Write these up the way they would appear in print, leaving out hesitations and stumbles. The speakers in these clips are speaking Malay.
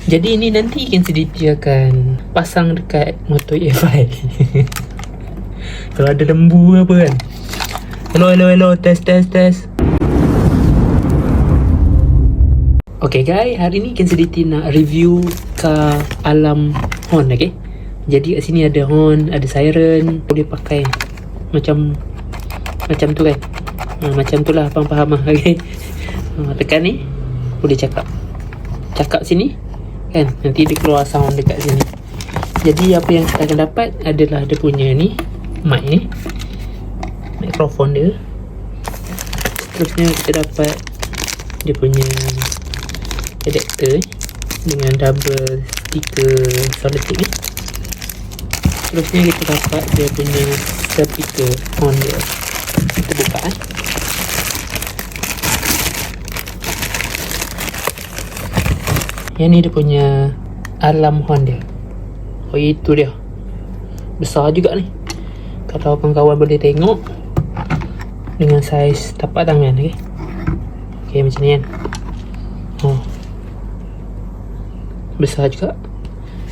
Jadi ini nanti Kensiditi akan pasang dekat motor EFI. Kalau ada lembu apa kan. Hello, test. Okay guys, hari ni Kensiditi nak review car alam horn, okay. Jadi kat sini ada horn, ada siren, boleh pakai macam tu kan. Macam tu lah, faham lah, okay. Tekan ni boleh cakap sini kan, nanti dia keluar sound dekat sini. Jadi apa yang kita akan dapat adalah dia punya ni mic ni, mikrofon dia. Terusnya kita dapat dia punya adapter dengan double sticker solid tape ni. Terusnya kita dapat dia punya speaker horn dia. Kita buka Yang ni dia punya alam horn dia. Oh, itu dia. Besar juga ni. Kalau kawan-kawan boleh tengok dengan saiz tapak tangan, okey. Okey, macam ni kan. Besar juga.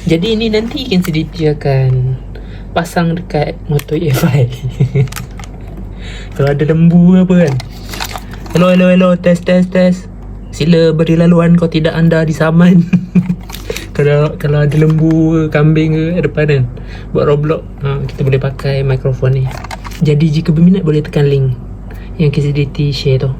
Jadi ini nanti Kensiditi akan pasang dekat motor EFI. Kalau ada lembu apa kan. Hello, test. Sila beri laluan kalau tidak anda disaman. Kalau ada lembu, kambing ke depan kan, buat Roblox, kita boleh pakai mikrofon ni. Jadi jika berminat boleh tekan link yang Kensiditi share tu.